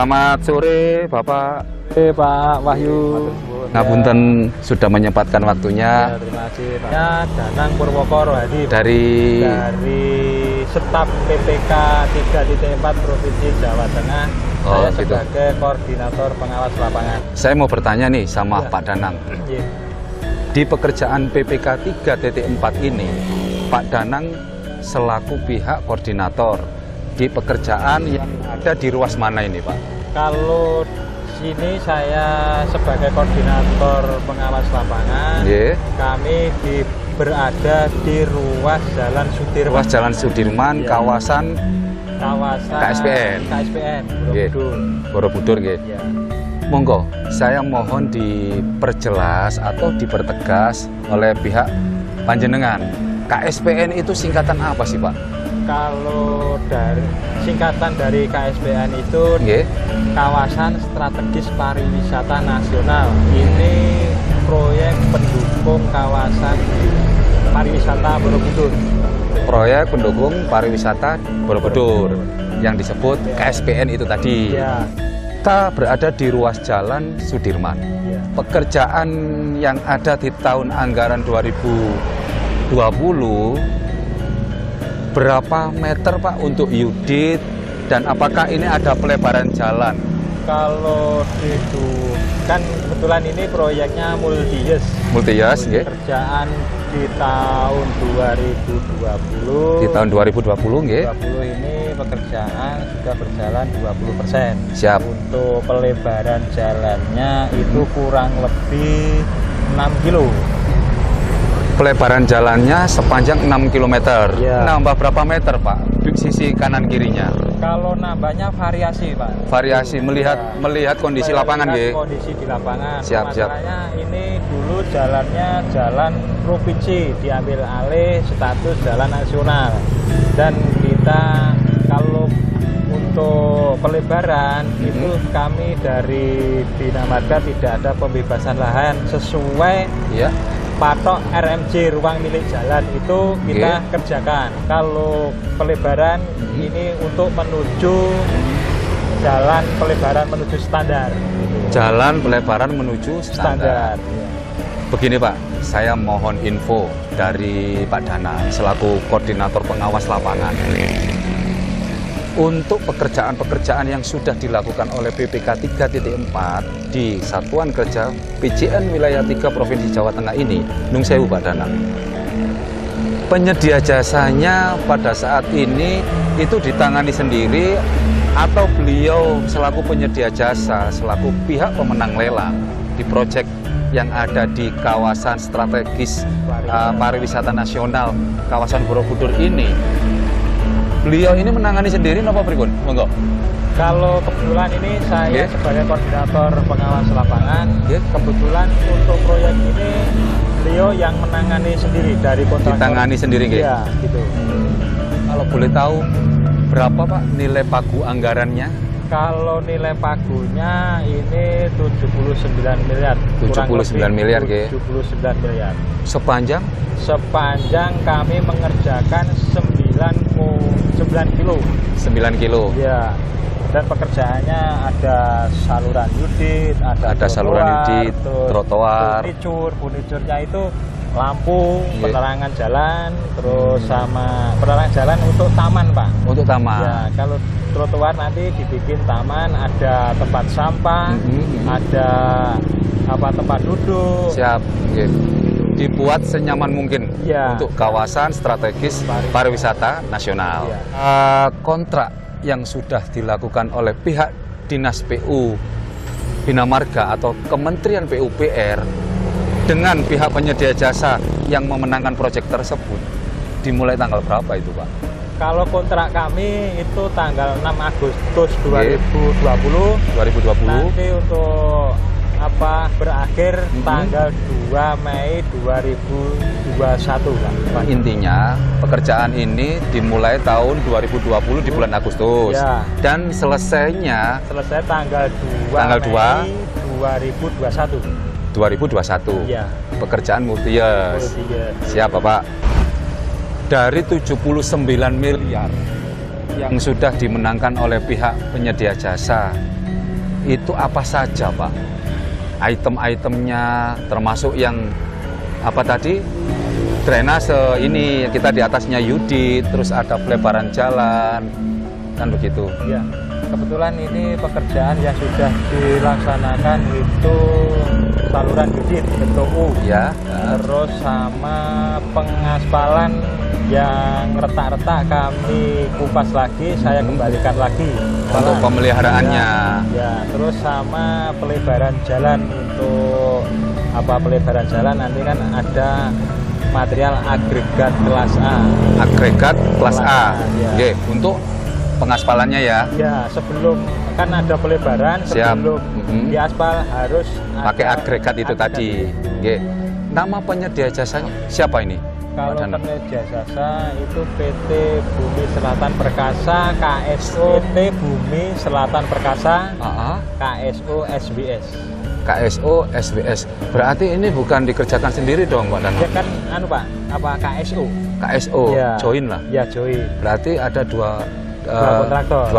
Selamat sore, Bapak. Pak Wahyu. Ngapunten sudah menyempatkan waktunya. Ya, terima kasih Pak. Ya, Danang Purwokoro Hadi Dari staf PPK 3.4 Provinsi Jawa Tengah. Oh, Saya gitu. sebagai koordinator pengawas lapangan. Saya mau bertanya nih sama Ya. Pak Danang. Iya. Di pekerjaan PPK 3.4 ini, Pak Danang selaku pihak koordinator di pekerjaan yang ada di ruas mana ini, Pak? Kalau sini saya sebagai koordinator pengawas lapangan. Nggih. Kami berada di ruas Jalan Sudirman. Ruas Jalan Sudirman, Ya. kawasan KSPN Nggih. Borobudur, nggih. Ya. Monggo, saya mohon diperjelas atau dipertegas oleh pihak panjenengan. KSPN itu singkatan apa sih, Pak? Kalau dari singkatan dari KSPN itu Nggih. Kawasan Strategis Pariwisata Nasional. Ini proyek pendukung kawasan pariwisata Borobudur. Proyek pendukung pariwisata Borobudur yang disebut KSPN itu tadi. Ya. Kita berada di ruas Jalan Sudirman. Ya. Pekerjaan yang ada di tahun anggaran 2020 berapa meter, Pak, untuk Yudit, dan apakah ini ada pelebaran jalan? Kalau itu kan kebetulan ini proyeknya multi-years. Multi-years, nggih. Kerjaan di tahun 2020. Di tahun 2020, nggih. 2020 ini pekerjaan sudah berjalan 20%. Siap. Untuk pelebaran jalannya itu kurang lebih 6 kilo. Pelebaran jalannya sepanjang 6 km. Ya. Nambah berapa meter, Pak? Di sisi kanan kirinya. Kalau nambahnya variasi, Pak. Variasi melihat kondisi lapangan, nggih. Kondisi di lapangan. Siap, siap. Masalahnya ini dulu jalannya jalan provinsi, diambil alih status jalan nasional. Dan kita kalau untuk pelebaran itu kami dari Bina Marga tidak ada pembebasan lahan sesuai Ya. patok RMJ ruang milik jalan itu kita kerjakan. Kalau pelebaran ini untuk menuju jalan pelebaran menuju standar. Jalan pelebaran menuju standar. Begini, Pak, saya mohon info dari Pak Danang selaku koordinator pengawas lapangan. Untuk pekerjaan-pekerjaan yang sudah dilakukan oleh PPK 3.4 di Satuan Kerja PJN Wilayah 3 Provinsi Jawa Tengah ini, Nung Sewu, Pak Danang. Penyedia jasanya pada saat ini itu ditangani sendiri atau beliau selaku penyedia jasa, selaku pihak pemenang lelang di proyek yang ada di kawasan strategis pariwisata nasional kawasan Borobudur ini. Beliau ini menangani sendiri apa pripun? Monggo. Kalau kebetulan ini saya sebagai koordinator pengawas lapangan, kebetulan untuk proyek ini beliau yang menangani sendiri dari kontraktor. Ditangani sendiri, nggih? Iya, gitu. Kalau boleh tahu berapa, Pak, nilai pagu anggarannya? Kalau nilai pagunya ini 79 miliar. 79 miliar, nggih. 79 miliar. Sepanjang? Sepanjang kami mengerjakan 9 kilo. 9 kilo. Ya. Dan pekerjaannya ada saluran Yudit, ada saluran Yudit, trotoar. Furniturnya itu lampu, penerangan jalan, terus sama penerangan jalan untuk taman, Pak. Untuk taman. Ya, kalau trotoar nanti dibikin taman, ada tempat sampah, ada tempat duduk. Siap, nggih. Dibuat senyaman mungkin untuk kawasan strategis pariwisata nasional. Kontrak yang sudah dilakukan oleh pihak Dinas PU Bina Marga atau Kementerian PUPR dengan pihak penyedia jasa yang memenangkan proyek tersebut dimulai tanggal berapa itu, Pak? Kalau kontrak kami itu tanggal 6 Agustus 2020. Nanti untuk berakhir tanggal 2 Mei 2021, Pak. Intinya pekerjaan ini dimulai tahun 2020 di bulan Agustus dan selesai tanggal 2 Mei 2021. 2021. Ya. Pekerjaan multi-years. Siap, Bapak. Dari 79 miliar yang sudah dimenangkan oleh pihak penyedia jasa itu apa saja Pak? Item-itemnya termasuk yang apa tadi? Drainase ini kita di atasnya Yudit, terus ada pelebaran jalan, kan begitu. Ya, kebetulan ini pekerjaan yang sudah dilaksanakan itu saluran Yudit BTU. Ya. Terus sama pengaspalan yang retak-retak kami kupas lagi, saya kembalikan lagi untuk pemeliharaannya. Ya, terus sama pelebaran jalan untuk pelebaran jalan nanti kan ada material agregat kelas A. Agregat kelas A. Ya. Oke, untuk pengaspalannya ya. Ya, sebelum kan ada pelebaran, sebelum diaspal harus pakai agregat itu tadi. Oke. Nama penyedia jasanya siapa ini? Kalau penyedia jasa itu PT Bumi Selatan Perkasa, KSO PT Bumi Selatan Perkasa, KSO SBS. KSO SBS. Berarti ini bukan dikerjakan sendiri dong Pak Danang? Ya kan Pak, KSO. KSO, ya. Join lah. Ya, join. Berarti ada dua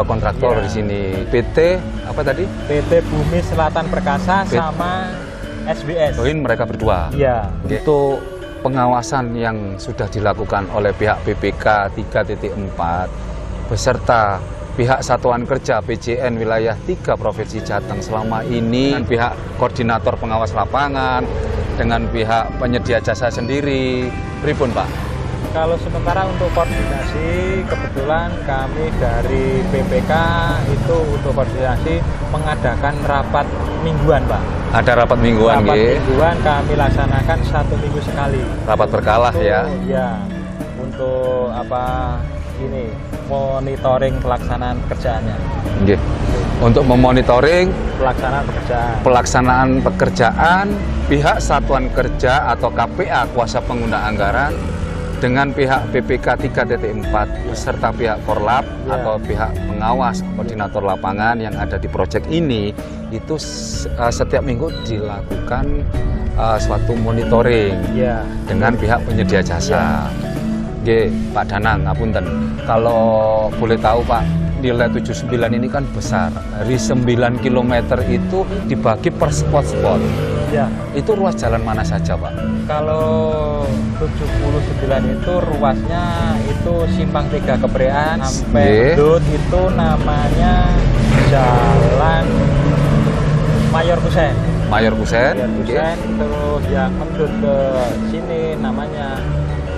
kontraktor ya. di sini. PT apa tadi? PT Bumi Selatan Perkasa sama SBS. Join mereka berdua. Ya. Untuk pengawasan yang sudah dilakukan oleh pihak PPK 3.4 beserta pihak Satuan Kerja PJN Wilayah 3 Provinsi Jateng selama ini, dengan pihak koordinator pengawas lapangan, dengan pihak penyedia jasa sendiri, pripun Pak? Kalau sementara untuk koordinasi, kebetulan kami dari PPK itu untuk koordinasi mengadakan rapat mingguan Pak. Ada rapat mingguan, Rapat mingguan kami laksanakan 1 minggu sekali. Rapat berkala ya? Ya, untuk monitoring pelaksanaan pekerjaannya. Nggih. Untuk memonitoring pelaksanaan pekerjaan pihak Satuan Kerja atau KPA kuasa pengguna anggaran dengan pihak PPK 3.4 beserta pihak Korlap atau pihak pengawas koordinator lapangan yang ada di proyek ini, itu setiap minggu dilakukan suatu monitoring dengan pihak penyedia jasa. Pak Danang, ngapunten. Kalau boleh tahu Pak, nilai 79 ini kan besar. Dari 9 km itu dibagi per spot-spot. Ya. Itu ruas jalan mana saja Pak? Kalau 79 itu ruasnya itu Simpang 3 Keprean sampai Dut itu namanya Jalan Mayor Kusen. Mayor Kusen. Terus yang mendut ke sini namanya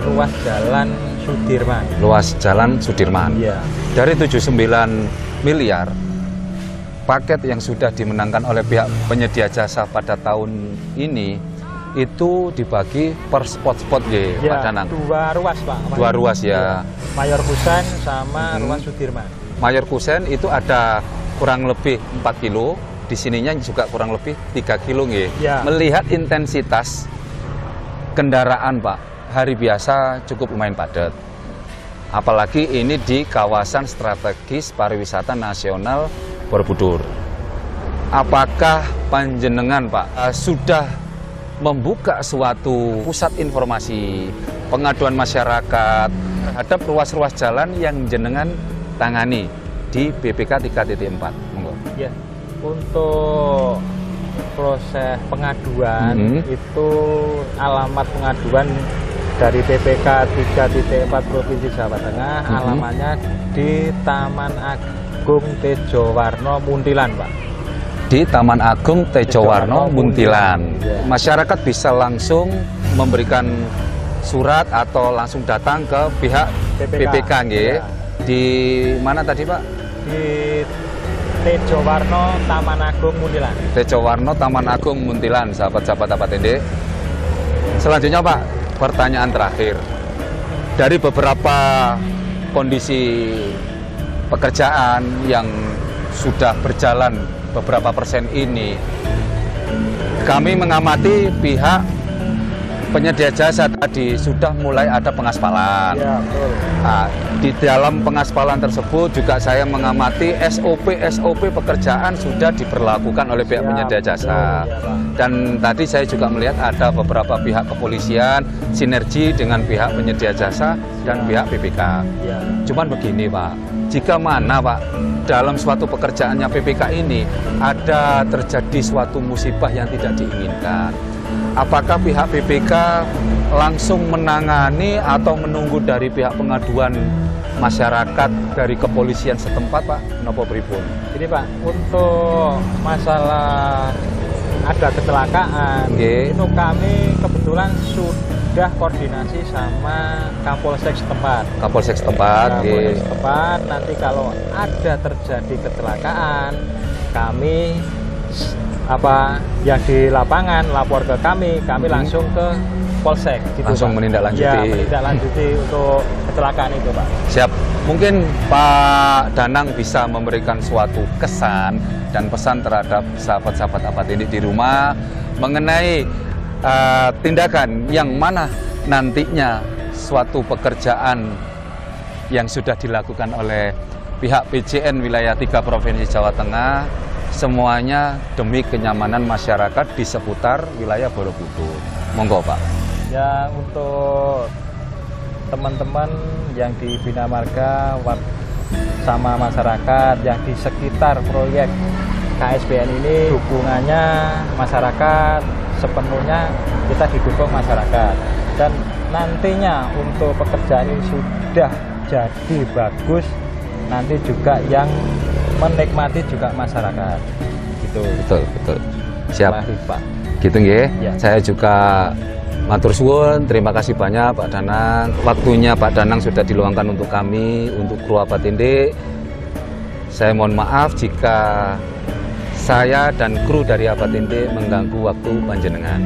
ruas Jalan Sudirman. Ruas Jalan Sudirman. Ya. Dari 79 miliar paket yang sudah dimenangkan oleh pihak penyedia jasa pada tahun ini itu dibagi per spot-spot Pak Danang. 2 ruas Pak. 2 ruas ya. Mayor Kusen sama ruas Sudirman. Mayor Kusen itu ada kurang lebih 4 kilo, di sininya juga kurang lebih 3 kilo ya. Melihat intensitas kendaraan Pak, hari biasa cukup lumayan padat. Apalagi ini di kawasan strategis pariwisata nasional Borobudur. Apakah panjenengan Pak sudah membuka suatu pusat informasi pengaduan masyarakat terhadap ruas-ruas jalan yang jenengan tangani di BPK 3.4? Monggo. Ya, untuk proses pengaduan itu alamat pengaduan dari PPK 3.4 Provinsi Jawa Tengah, alamatnya di Taman Agung Tejowarno Muntilan Pak. Di Taman Agung Tejowarno Muntilan. Ya. Masyarakat bisa langsung memberikan surat atau langsung datang ke pihak PPK ya. Di mana tadi Pak? Di Tejowarno Taman Agung Muntilan. Tejowarno Taman Agung Muntilan, sahabat-sahabat TD. Selanjutnya Pak, pertanyaan terakhir. Dari beberapa kondisi pekerjaan yang sudah berjalan beberapa persen ini, kami mengamati pihak penyedia jasa tadi sudah mulai ada pengaspalan. Ya, betul. Nah, di dalam pengaspalan tersebut juga saya mengamati SOP pekerjaan sudah diberlakukan oleh pihak penyedia jasa. Dan tadi saya juga melihat ada beberapa pihak kepolisian sinergi dengan pihak penyedia jasa dan pihak PPK. Cuman begini Pak, jika mana Pak, dalam suatu pekerjaannya PPK ini ada terjadi suatu musibah yang tidak diinginkan, apakah pihak PPK langsung menangani atau menunggu dari pihak pengaduan masyarakat dari kepolisian setempat Pak? Napa pripun? Jadi Pak, untuk masalah ada kecelakaan, itu kami kebetulan sudah koordinasi sama Kapolsek setempat. Kapolsek setempat, Kapolsek setempat. Nanti kalau ada terjadi kecelakaan, kami yang di lapangan lapor ke kami langsung ke Polsek. Gitu, langsung Pak. menindaklanjuti. Ya, menindaklanjuti untuk kecelakaan itu Pak. Siap. Mungkin Pak Danang bisa memberikan suatu kesan dan pesan terhadap sahabat-sahabat Apatindik di rumah mengenai tindakan yang mana nantinya suatu pekerjaan yang sudah dilakukan oleh pihak PJN Wilayah 3 Provinsi Jawa Tengah, semuanya demi kenyamanan masyarakat di seputar wilayah Borobudur. Monggo Pak. Ya, untuk teman-teman yang di Bina Marga sama masyarakat yang di sekitar proyek KSBN ini, dukungannya masyarakat sepenuhnya kita didukung masyarakat, dan nantinya untuk pekerjaan ini sudah jadi bagus, nanti juga yang menikmati juga masyarakat gitu. Betul. Siap Pak. Gitu nggih. Ya. Saya juga matur suwun, terima kasih banyak Pak Danang. Waktunya Pak Danang sudah diluangkan untuk kami, untuk kru Apatindik. Saya mohon maaf jika saya dan kru dari Apatindik mengganggu waktu panjenengan.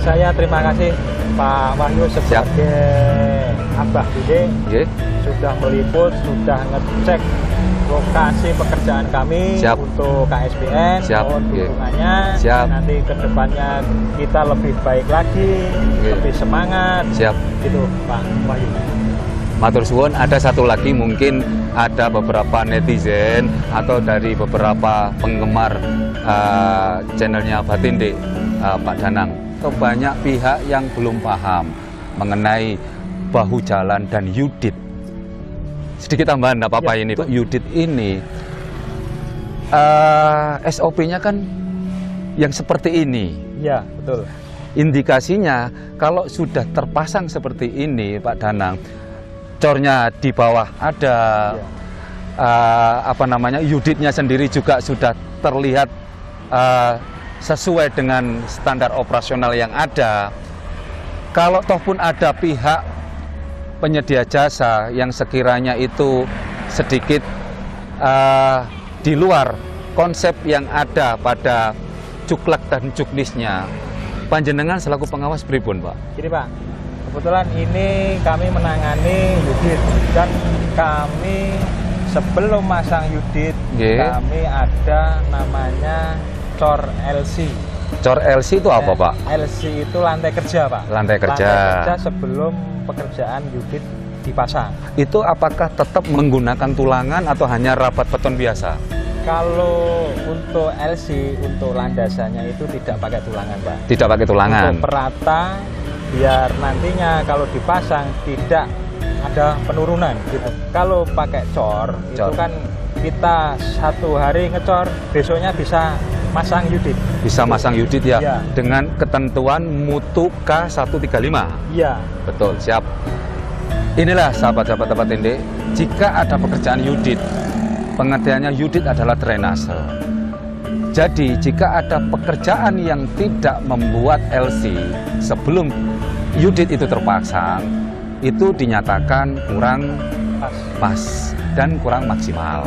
Saya terima kasih Pak Wahyu sebagai Abah Tindik, sudah meliput, sudah ngecek lokasi pekerjaan kami untuk KSBN. Mohon dukungannya. Nanti kedepannya kita lebih baik lagi, lebih semangat. Gitu Pak Wahyu. Matur suwun. Ada satu lagi, mungkin ada beberapa netizen atau dari beberapa penggemar channelnya Apatindik, Pak Danang. Banyak pihak yang belum paham mengenai bahu jalan dan yudit. Sedikit tambahan, tidak apa-apa ini Pak. Yudit ini SOP-nya kan yang seperti ini. Ya, betul. Indikasinya kalau sudah terpasang seperti ini Pak Danang, cornya di bawah ada, yuditnya sendiri juga sudah terlihat sesuai dengan standar operasional yang ada. Kalau toh pun ada pihak penyedia jasa yang sekiranya itu sedikit di luar konsep yang ada pada cuklek dan cuknisnya, panjenengan selaku pengawas pripun Pak? Jadi Pak, kebetulan ini kami menangani yudit, dan kami sebelum masang yudit kami ada namanya cor LC. Cor LC itu apa Pak? LC itu lantai kerja Pak. Lantai kerja sebelum pekerjaan yudit dipasang. Itu apakah tetap menggunakan tulangan atau hanya rapat beton biasa? Kalau untuk LC, untuk landasannya itu tidak pakai tulangan Pak. Tidak pakai tulangan. Untuk perata, biar nantinya kalau dipasang tidak ada penurunan gitu. Kalau pakai cor, itu kan kita satu hari ngecor, besoknya bisa masang yudit. Bisa masang yudit ya, dengan ketentuan mutu K135. Iya. Betul, siap. Inilah sahabat-sahabat Apatindik, jika ada pekerjaan yudit, pengertiannya yudit adalah drainase. Jadi jika ada pekerjaan yang tidak membuat LC sebelum yudit itu terpasang, itu dinyatakan kurang pas dan kurang maksimal.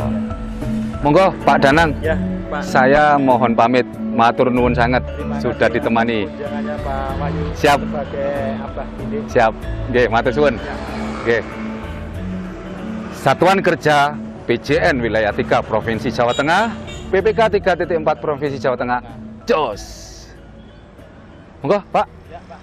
Monggo Pak Danang, Pak. Saya mohon pamit, matur nuwun sangat sudah ditemani. Pak Wahyu. Siap. Sebagai Abah Tindik. Siap. Nggih, matur suwun. Nggih. Satuan Kerja PJN Wilayah 3 Provinsi Jawa Tengah, PPK 3.4 Provinsi Jawa Tengah. Jos. Monggo, Pak. Ya, Pak.